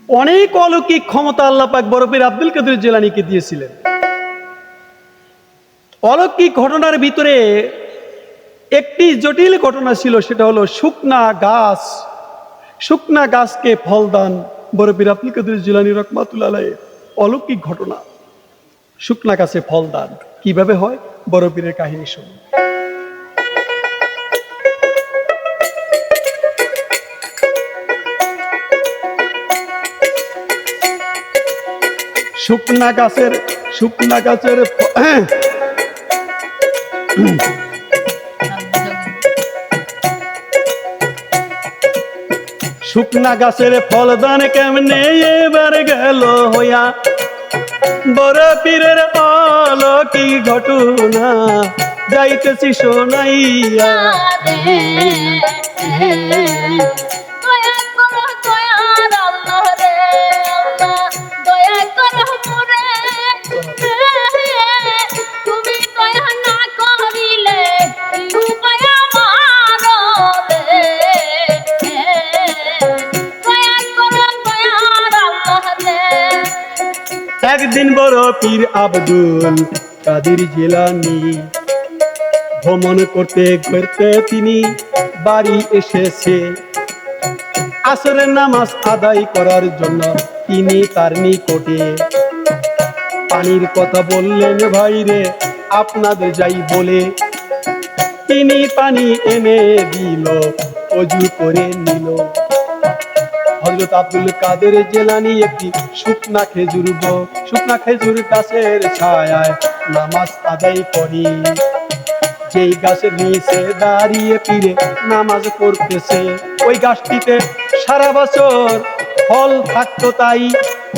অনেক অলৌকিক ক্ষমতা আল্লাহ পাক বড় পীর আব্দুল কাদের জিলানীকে দিয়েছিলেন। অলৌকিক ঘটনার ভিতরে একটি জটিল ঘটনা ছিল, সেটা হলো শুকনা গাছকে ফল দান। বড় পীর আব্দুল কাদের জিলানী রাহমাতুল্লাহ আলাইহি অলৌকিক ঘটনা, শুকনা গাছে ফল দান কিভাবে হয়, বড় পীরের কাহিনী শুনুন। শুকনা গাছের শুকনা গাছের ফল দান কেমনে এবার গেল হইয়া, বড় পীরের অলৌকিক ঘটনা যাইতেছি শোনাইয়া। একদিন বড় পীর আব্দুল কাদের জিলানী ভ্রমণ করতে করতে তিনি বাড়ি এসেছে। আসরের নামাজ আদায় করার জন্য তিনি তার নিকটে পানির কথা বললেন, ভাইরে আপনাদের যাই বলে তিনি পানি এনে দিল, অজু করে নিল। হযরত আব্দুল কাদের জিলানী একটি শুকনা খেজুর গাছের ছায়ায় নামাজ আদায় করি। যেই গাছের নিচে দাঁড়িয়ে পীরে নামাজ পড়তেছে, ওই গাছটিতে সারা বছর ফল থাকতো। তাই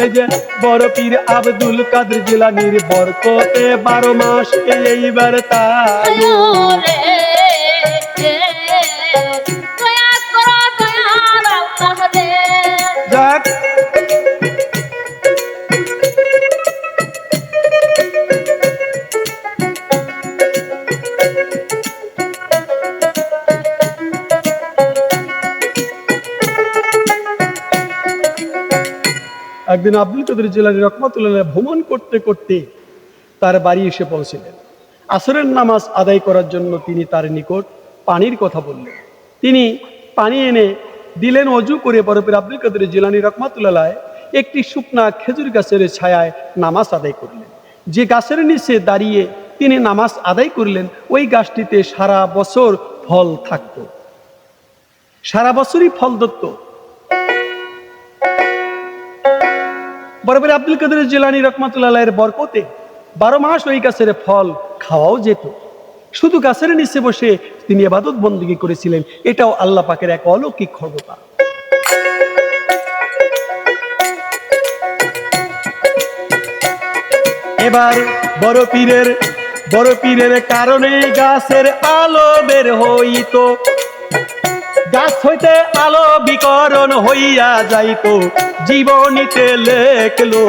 এই যে বড় পীর আব্দুল কাদের জিলানীর বরকতে 12 মাস এইবার তাই। একদিন আব্দুল কাদের জিলানী রাহমাতুল্লাহ আলাইহি ভ্রমণ করতে করতে তার বাড়ি এসে পৌঁছলেন। আসরের নামাজ আদায় করার জন্য তিনি তার নিকট পানির কথা বললেন। তিনি পানি এনে দিলেন, অজু করে বড় পীর আব্দুল কাদের জিলানী রাহমাতুল্লাহ আলাইহি একটি শুকনা খেজুর গাছের ছায়ায় নামাজ আদায় করলেন। যে গাছের নিচে দাঁড়িয়ে তিনি নামাজ আদায় করলেন, ওই গাছটিতে সারা বছর ফল থাকত, সারা বছরই ফল ধরত। বড় পীর আব্দুল কাদের জিলানী রাহমাতুল্লাহ আলাইহির বরকতে 12 মাস ওই গাছের ফল খাওয়াও যেত। শুধু গাছের নিচে বসে তিনি ইবাদত বন্দেগী করেছিলেন। এটাও আল্লাহ পাকের এক অলৌকিক ক্ষমতা। এবার বড় পীরের কারণে গাছের আলো বের হইত, গাছ হইতে আলো বিকরণ হইয়া যাইত, জীবনীতে লেখলো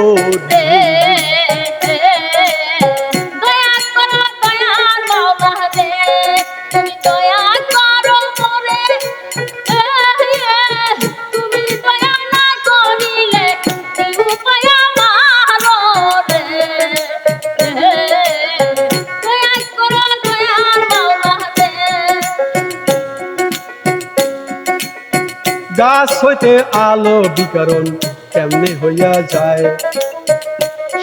গাছ হইতে আলো বিকরণ কেমনে হইয়া যায়।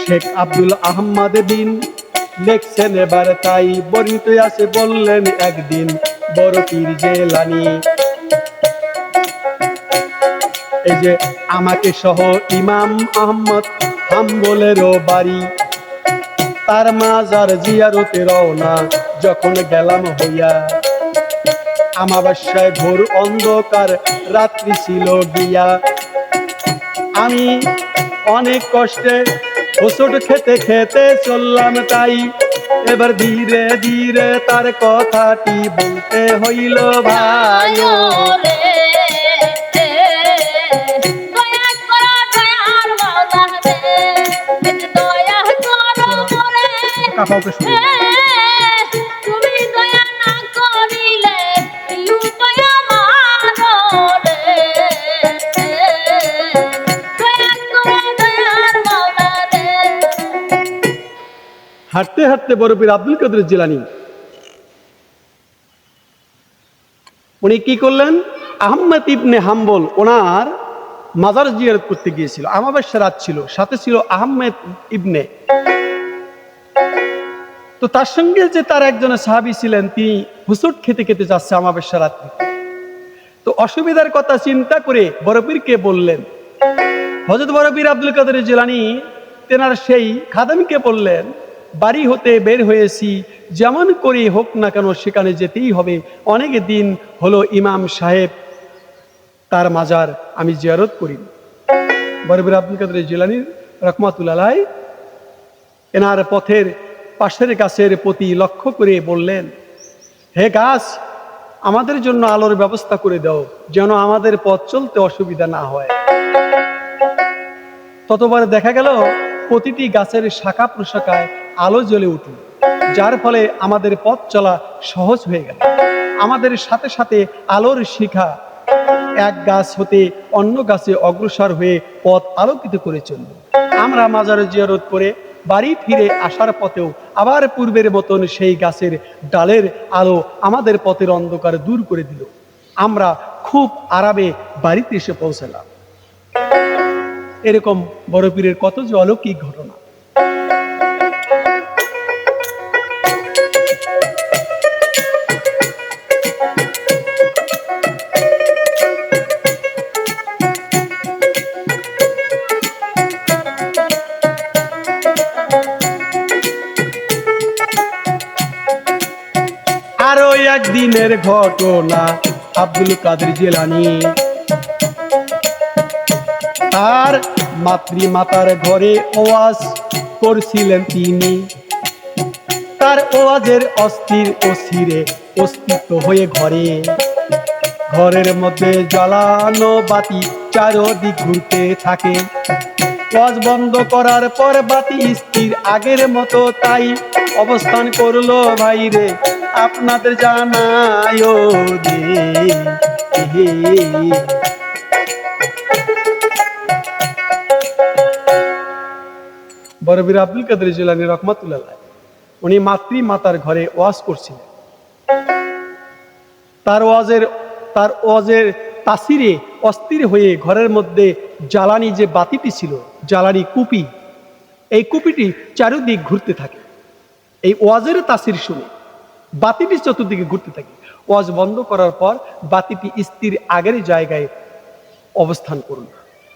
শেখ আব্দুল আহমদ বিন লেখছেন এবার তাই, বর্ণিত আছে বললেন একদিন বড় পীর জিলানী, এই যে আমাকে সহ ইমাম আহমদ হাম্বলেরও বাড়ি, তার মাজার জিয়ারতে রওনা যখন গেলাম হইয়া। আমাবস্যায় ভোর অন্ধকার রাত্রি ছিল গিয়া, আমি অনেক কষ্টে হোঁচট খেতে খেতে চললাম। তাই এবার ধীরে ধীরে তার কথাটি বলতে হইল, ভাই কাপাওকে শুনে হাঁটতে হাঁটতে বড় পীর আব্দুল কাদের জিলানী উনি কি করলেন, আহমদ ইবনে হাম্বল ওনার মাজার জিয়ারত করতে গিয়েছিল। আমাবস্যা রাত ছিল, সাথে ছিল আহমেদ ইবনে। তো তার সঙ্গে যে তার একজন সাহাবী ছিলেন, তিনি হুসুট খেতে খেতে যাচ্ছে আমাবস্যা রাত্রি। তো অসুবিধার কথা চিন্তা করে বড় পীরকে বললেন। হযরত বড় পীর আব্দুল কাদের জিলানী তেনার সেই খাদেমকে বললেন, বাড়ি হতে বের হয়েছি, যেমন করে হোক না কেন সেখানে যেতেই হবে। অনেক দিন হলো ইমাম সাহেব তার মাজার আমি জিয়ারত করি। বড় পীর আব্দুল কাদের জিলানী রাহমাতুল্লাহ আলাইহি এনার পথের পাশের গাছের প্রতি লক্ষ্য করে বললেন, হে গাছ, আমাদের জন্য আলোর ব্যবস্থা করে দাও, যেন আমাদের পথ চলতে অসুবিধা না হয়। ততবার দেখা গেল প্রতিটি গাছের শাখা প্রশাখায় আলো জ্বলে উঠল, যার ফলে আমাদের পথ চলা সহজ হয়ে গেল। আমাদের সাথে সাথে আলোর শিখা এক গাছ হতে অন্য গাছে অগ্রসর হয়ে পথ আলোকিত করে চলল। আমরা মাজার জিয়ারত করে বাড়ি ফিরে আসার পথেও আবার পূর্বের মতন সেই গাছের ডালের আলো আমাদের পথের অন্ধকার দূর করে দিল। আমরা খুব আরামে বাড়িতে এসে পৌঁছালাম। এরকম বড় পীরের কত যে অলৌকিক ঘটনা। আরো একদিনের ঘটনা আব্দুল কাদের জিলানী তার মাতৃমাতার ঘরে ওয়াজ করছিলেন তিনি। তার ওয়াজের অস্থির অস্থিরে অস্তিত্ব হয়ে ঘরের মধ্যে জ্বালানো বাতি চারদিক ঘুরতে থাকে। ওয়াজ বন্ধ করার পর বাতি স্থির আগের মতো তাই অবস্থান করলো। ভাইরে আপনাদের জানায় দে, বড় পীর আব্দুল কাদের জিলানী রাহমাতুল্লাহ আলাইহি উনি মাতৃমাতার ঘরে ওয়াজ করছিলেন। তার ওয়াজের তাসিরে অস্থির হয়ে ঘরের মধ্যে জ্বালানি যে বাতিটি ছিল, জ্বালানি কুপি, এই কুপিটি চারিদিক ঘুরতে থাকে। এই ওয়াজের তাসির শুনে বাতিটি চতুর্দিকে ঘুরতে থাকে। ওয়াজ বন্ধ করার পর বাতিটি স্থির আগের জায়গায় অবস্থান করল।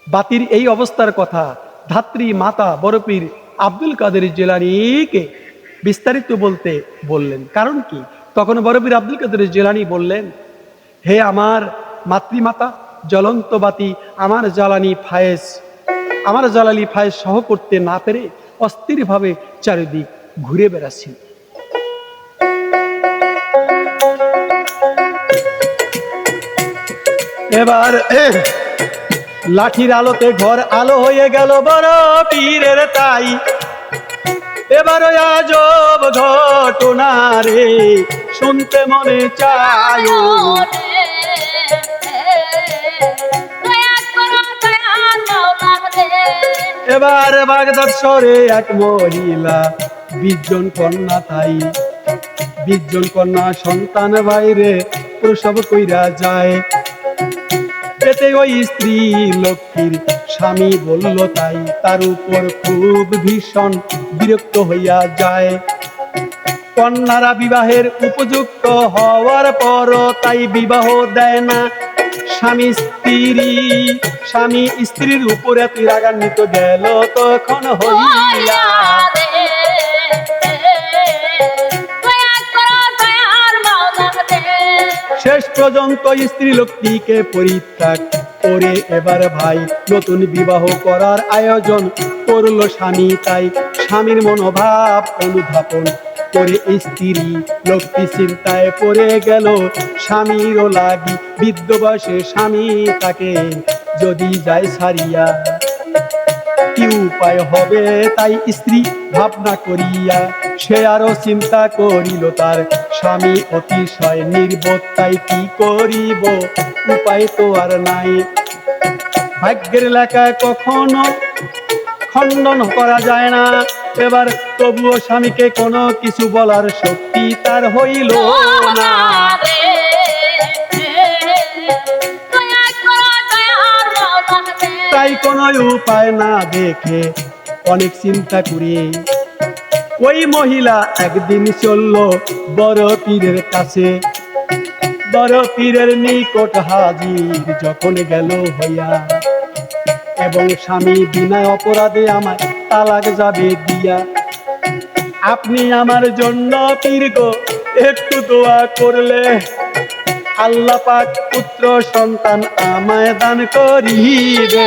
বাতির এই অবস্থার কথা ধাত্রী মাতা বড় পীর আব্দুল কাদের জিলানীকে বিস্তারিত বলতে বললেন। কারণ কি, তখন বড় পীর আব্দুল কাদের জিলানী বললেন, হে আমার মাতৃমাতা, জ্বলন্ত বাতি আমার জ্বালানি ফায়েজ সহ করতে না পেরে অস্থিরভাবে চারিদিক ঘুরে বেড়াচ্ছি। এবার লাঠির আলোতে ঘর আলো হয়ে গেল বড় পীরের তাই। এবার আজব ঘটনা রে শুনতে মনে চায়। এবার বাগদাদ শহরে এক মহিলা 20 জন কন্যা তাই। 20 জন কন্যা সন্তান বাইরে প্রসব কইরা যায়। এতে ওই স্ত্রী লক্ষ্মীর স্বামী বলল তাই, তার উপর খুব ভীষণ বিরক্ত হইয়া যায়। কন্যারা বিবাহের উপযুক্ত হওয়ার পর তাই বিবাহ দেয় না। স্বামী স্ত্রীর উপর এত রাগান্বিত গেল তখন হইয়া। শেষ পর্যন্ত স্ত্রী লোকটিকে পরিত্যাগ করে এবার ভাই নতুন বিবাহ করার আয়োজন করলো স্বামী। তাই স্বামীর মনোভাব অনুধাবন করে স্ত্রী লোকটি চিন্তায় পড়ে গেল স্বামীরও লাগি। বৃদ্ধ বয়সে স্বামী তাকে যদি যায় ছাড়িয়া, কি উপায় হবে তাই স্ত্রী ভাবনা করিয়া সে আরো চিন্তা করিল। তার স্বামী অতিশয় নির্বোধ, তাই কি করিব উপায় তো আর নাই। ভাগ্যের লেখা কখনো খণ্ডন করা যায় না, এবার তবুও স্বামীকে কোনো কিছু বলার শক্তি তার হইল না। তাই কোনো উপায় না দেখে অনেক চিন্তা করে ওই মহিলা একদিন চলল বড় পীরের কাছে। বড় পীরের নিকট হাজির যখন গেল হইয়া, এবং স্বামী বিনা অপরাধে আমার তালাক যাবে দিয়া, আপনি আমার জন্য পীর গো একটু দোয়া করলে আল্লাহ পাক পুত্র সন্তান আমায় দান করিবে।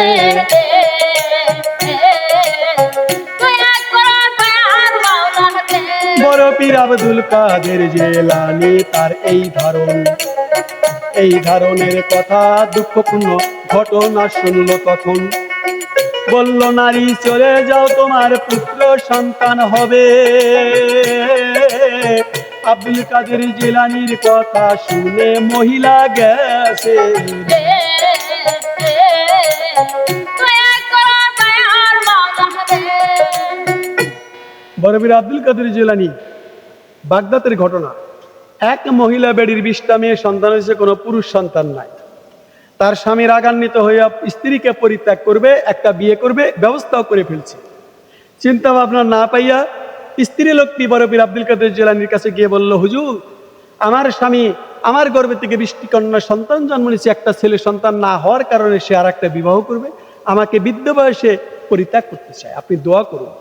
বড় পীর আব্দুল কাদের জিলানী তার এই ধারণের কথা দুঃখপূর্ণ ঘটনা শুনল তখন। বলল, নারী চলে যাও, তোমার পুত্র সন্তান হবে। আব্দুল কাদের জিলানীর কথা শুনে মহিলা গেছে। বড় পীর আব্দুল কাদের জিলানী বাগদাদের ঘটনা। এক মহিলা বেডির 20টা মেয়ে সন্তান হয়েছে, কোনো পুরুষ সন্তান নাই। তার স্বামী রাগান্বিত হইয়া স্ত্রীকে পরিত্যাগ করবে, একটা বিয়ে করবে ব্যবস্থাও করে ফেলছে। চিন্তা ভাবনা না পাইয়া স্ত্রী লোকটি বড় পীর আব্দুল কাদের জিলানীর কাছে গিয়ে বলল, হুজুর, আমার স্বামী আমার গর্ভে থেকে 20টি কন্যা সন্তান জন্ম নিয়েছে, একটা ছেলে সন্তান না হওয়ার কারণে সে আর একটা বিবাহ করবে, আমাকে বৃদ্ধ বয়সে পরিত্যাগ করতে চায়, আপনি দোয়া করুন।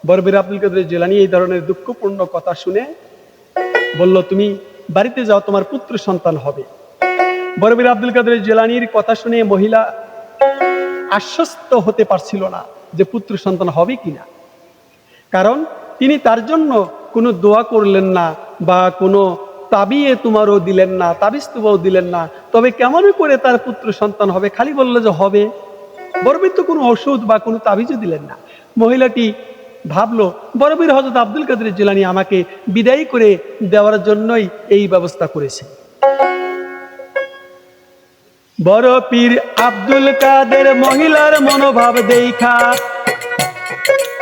বড় পীর আব্দুল কাদের জিলানী এই ধরনের দুঃখপূর্ণ কথা শুনে বলল, তুমি বাড়িতে যাও, তোমার পুত্র সন্তান হবে। বড় পীর আব্দুল কাদের জিলানীর কথা শুনে মহিলা আশ্বস্ত হতে পারছিল না যে পুত্র সন্তান হবে কিনা, কারণ তিনি তার জন্য কোনো দোয়া করলেন না বা কোনো তাবিয়ে তোমারও দিলেন না, তাবিজ তুবাও দিলেন না। তবে কেমন করে তার পুত্র সন্তান হবে, খালি বললো যে হবে। বড় পীর তো কোনো ওষুধ বা কোনো তাবিজও দিলেন না। মহিলাটি ভাবলো, বড় পীর হযরত আব্দুল কাদের জিলানী আমাকে বিদায় করে দেওয়ার জন্যই এই ব্যবস্থা করেছে। বড় পীর আব্দুল কাদের মহিলার মনোভাব দেখা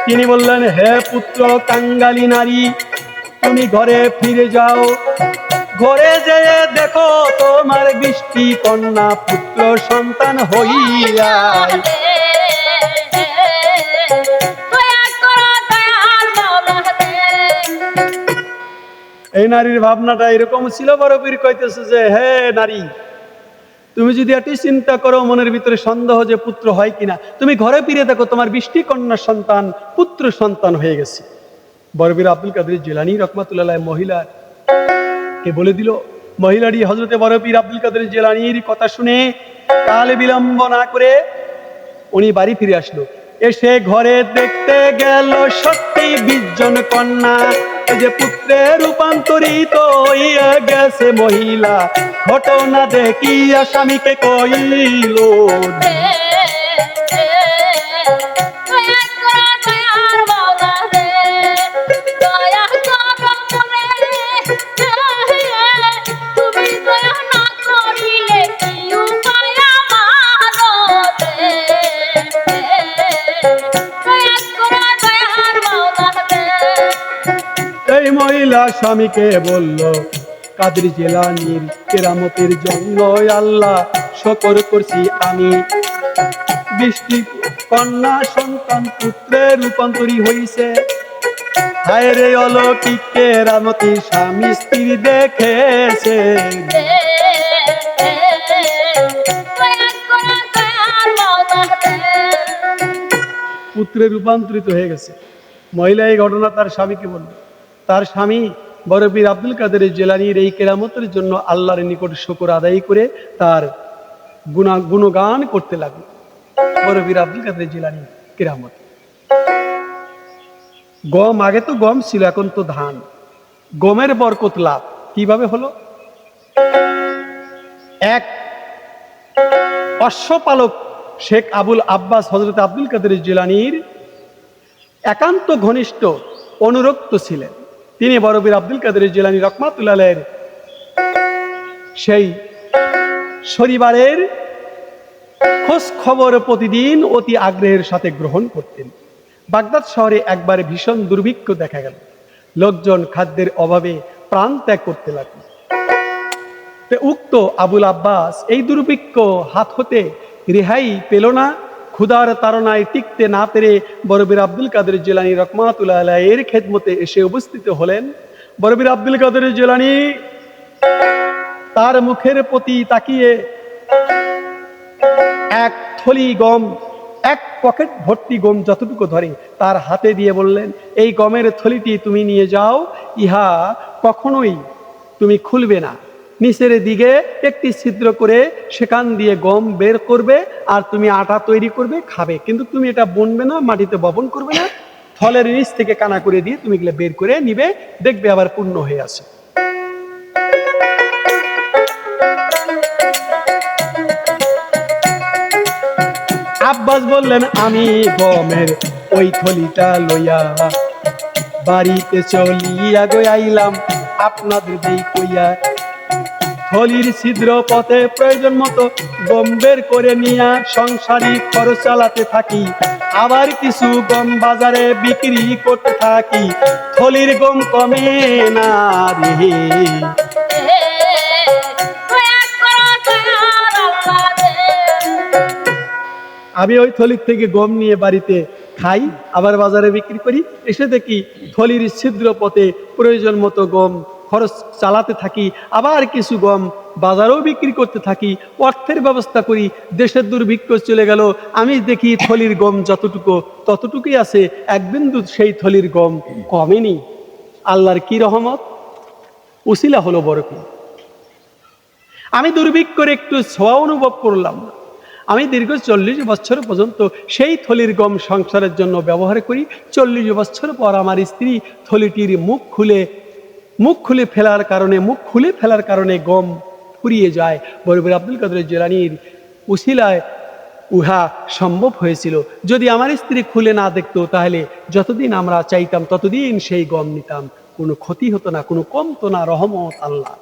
তিনি বললেন, হে পুত্র কাঙ্গালী নারী, তুমি ঘরে ফিরে যাও। ঘরে যেয়ে দেখো তোমার 20টি কন্যা পুত্র সন্তান হইয়া। এই নারীর ভাবনাটা এরকম ছিল। বড় পীর কইতেছে যে, হে নারী, তুমি যদি এটি চিন্তা করো, মনের ভিতরে সন্দেহ যে পুত্র হয় কিনা, তুমি ঘরে ফিরে দেখো তোমার 20টি কন্যা সন্তান পুত্র সন্তান হয়ে গেছে। বড় পীর আব্দুল কাদের জিলানী রহমাতুল্লাহ মহিলাকে বলে দিল। মহিলাটি হযরতে বড় পীর আব্দুল কাদের জিলানীর কথা শুনে কালে বিলম্ব না করে উনি বাড়ি ফিরে আসলো। এসে ঘরে দেখতে গেল সত্যি 20 জন কন্যা যে পুত্রে রূপান্তরিত হইয়া গেছে। মহিলা ঘটনা দেখিয়া স্বামীকে কইল, এই মহিলা স্বামীকে বলল, কাদের জিলানীর কেরামতের জন্য আল্লাহ শুকর করছি আমি, 20টি কন্যা সন্তান পুত্রে রূপান্তরী হইছে। হায় রে অলৌকিক কেরামতি স্বামী স্ত্রী দেখেছে। পুত্রে রূপান্তরিত হয়ে গেছে। মহিলা এই ঘটনা তার স্বামীকে বলল। তার স্বামী বড় পীর আব্দুল কাদের জিলানীর এই কেরামতের জন্য আল্লাহর নিকট শুকর আদায় করে তার গুণগান করতে লাগলো। বড় পীর আব্দুল কাদের জিলানী কেরামত। গম, আগে তো গম ছিল, এখন তো ধান। গমের বরকত লাভ কিভাবে হলো? এক অশ্বপালক শেখ আবুল আব্বাস হযরত আব্দুল কাদের জিলানীর একান্ত ঘনিষ্ঠ অনুরক্ত ছিলেন। তিনি বড় পীর আব্দুল কাদের জিলানী রহমাতুল্লাহ আলাইহির সেই পরিবারের খোঁজ খবর প্রতিদিন অতি আগ্রহের সাথে গ্রহণ করতেন। বাগদাদ শহরে একবারে ভীষণ দুর্ভিক্ষ দেখা গেল। লোকজন খাদ্যের অভাবে প্রাণ ত্যাগ করতে লাগল। উক্ত আবুল আব্বাস এই দুর্ভিক্ষ হাত হতে রেহাই পেল না। ক্ষুধার তাড়নায় টিকতে না পেরে বড়পীর আব্দুল কাদের জিলানী রহমাতুল্লাহ আলাইহি এর খেদমতে এসে উপস্থিত হলেন। বড়পীর আব্দুল কাদের জিলানী তার মুখের প্রতি তাকিয়ে এক থলি গম, এক পকেট ভর্তি গম যতটুকু ধরে তার হাতে দিয়ে বললেন, এই গমের থলিটি তুমি নিয়ে যাও, ইহা কখনোই তুমি খুলবে না। নিচের দিকে একটি ছিদ্র করে সেখান দিয়ে গম বের করবে, আর তুমি আটা তৈরি করবে, খাবে, কিন্তু তুমি এটা বুনবে না, মাটিতে বপন করবে না। থলের নিচ থেকে কানা করে দিয়ে তুমি এগুলো বের করে নিবে, দেখবে আবার পূর্ণ হয়ে আছে। আব্বাস বললেন, আমি গমের ওই থলিটা লইয়া বাড়িতে চলিয়া গো আইলাম আপনাদের দেই কইয়া। থলির ছিদ্র পথে প্রয়োজন মতো গম বের করে নিয়া সংসারী খরচ চালাতে থাকি, আবার কিছু গম বাজারে বিক্রি করতে থাকি। থলির গম কমে না রে। আমি ওই থলির থেকে গম নিয়ে বাড়িতে খাই, আবার বাজারে বিক্রি করি। এসে দেখি থলির ছিদ্র পথে প্রয়োজন মতো গম খরচ চালাতে থাকি, আবার কিছু গম বাজারেও বিক্রি করতে থাকি, অর্থের ব্যবস্থা করি। দেশের দুর্ভিক্ষ চলে গেল, আমি দেখি থলির গম যতটুকু ততটুকুই আছে, এক বিন্দু সেই থলির গম কমেনি। আল্লাহর কি রহমত, উসিলা হলো বরকত। আমি দুর্ভিক্ষর একটু ছোঁয়া অনুভব করলাম না। আমি দীর্ঘ 40 বছর পর্যন্ত সেই থলির গম সংসারের জন্য ব্যবহার করি। 40 বছর পর আমার স্ত্রী থলিটির মুখ খুলে ফেলার কারণে গম ফুরিয়ে যায়। বড়পীর আব্দুল কাদের জিলানীর উসিলায় উহা সম্ভব হয়েছিল। যদি আমার স্ত্রী খুলে না দেখতো, তাহলে যতদিন আমরা চাইতাম ততদিন সেই গম নিতাম, কোনো ক্ষতি হতো না, কোনো কমতো না। রহমত আল্লাহ।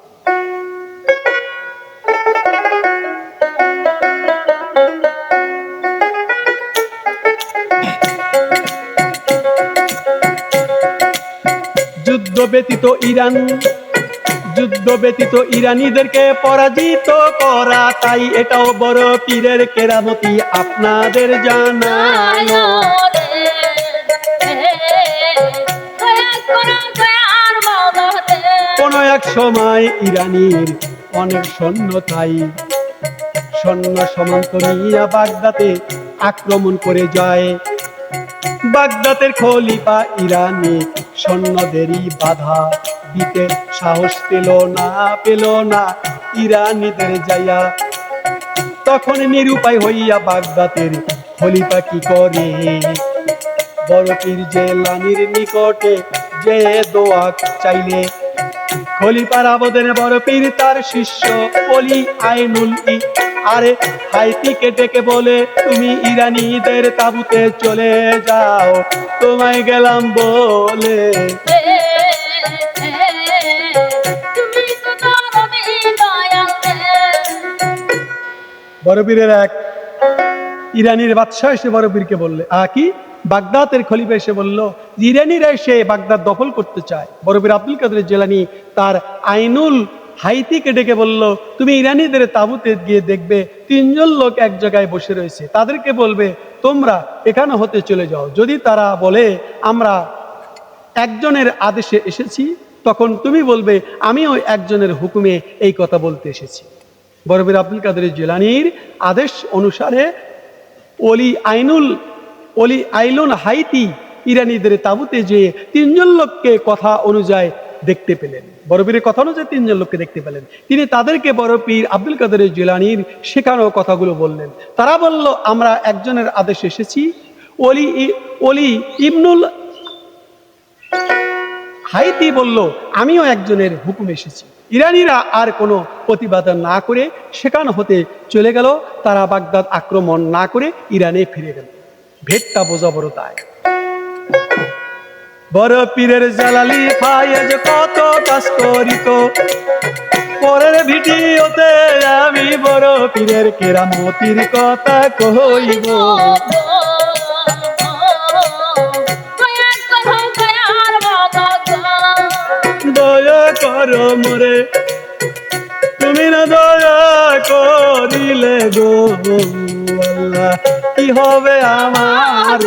যুদ্ধ ব্যতীত ইরানীদেরকে পরাজিত করা, তাই এটাও বড় পীরের কেরামতি আপনাদের জানানো। কোন এক সময় ইরানীর অনেক সৈন্য, তাই সৈন্য সমান্ত নিয়ে বাগদাদে আক্রমণ করে যায়। বাগদাদের খলিফা ইরানি সৈন্যদেরই বাধা দিতে সাহস পেল না ইরানীদের যাইয়া। তখন নিরুপায় হইয়া বাগদাদের খলিফা কি করে, বড়পীর জিলানীর নিকটে যে দোয়া চাইলে। খলিফার আবেদনে বড়পীর তার শিষ্য ওলি আইনুল আরে হাইতিকে ডেকে বলে, তুমি ইরানীদের তাবুতে চলে যাও, তোমায় গেলাম বলে। বড়পীরের এক ইরানির বাদশাহ এসে বড়পীরকে বললে, কি বাগদাদের খলিফা এসে বলল, ইরানিরা এসে বাগদাদ দখল করতে চায়। বড়পীর আব্দুল কাদের জিলানী তার আইনুল হাইতিকে ডেকে বলল, তুমি ইরানীদের তাবুতে গিয়ে দেখবে 3 জন লোক এক জায়গায় বসে রয়েছে, তাদেরকে বলবে তোমরা এখানে হতে চলে যাও। যদি তারা বলে আমরা একজনের আদেশে এসেছি, তখন তুমি বলবে আমিও একজনের হুকুমে এই কথা বলতে এসেছি। বড়পীর আব্দুল কাদের জিলানীর আদেশ অনুসারে ওলি আইনুল হাইতি ইরানীদের তাবুতে যেয়ে 3 জন লোককে কথা অনুযায়ী দেখতে পেলেন। বড়পীরের কথা অনুযায়ী 3 জন লোককে দেখতে পেলেন। তিনি তাদেরকে বড়পীর আব্দুল কাদের জিলানীর শেখানো কথাগুলো বললেন। তারা বলল, আমরা একজনের আদেশে এসেছি। ওলি ইবনুল হাইতি বলল, আমিও একজনের হুকুমে এসেছি। ইরানীরা আর কোনো প্রতিবাদ না করে সেখান হতে চলে গেল। তারা বাগদাদ আক্রমণ না করে ইরানে ফিরে গেল। ভেটটা বোঝা বড় তাই। বড়পীরের জালালি ফায়েজ কত কাজ করিত, পরের ভিডিওতে আমি বড়পীরের কেরামতির কথা কইব। দয়া করো মোরে, তুমি না দয়া করিলে গো আল্লাহ কি হবে আমার।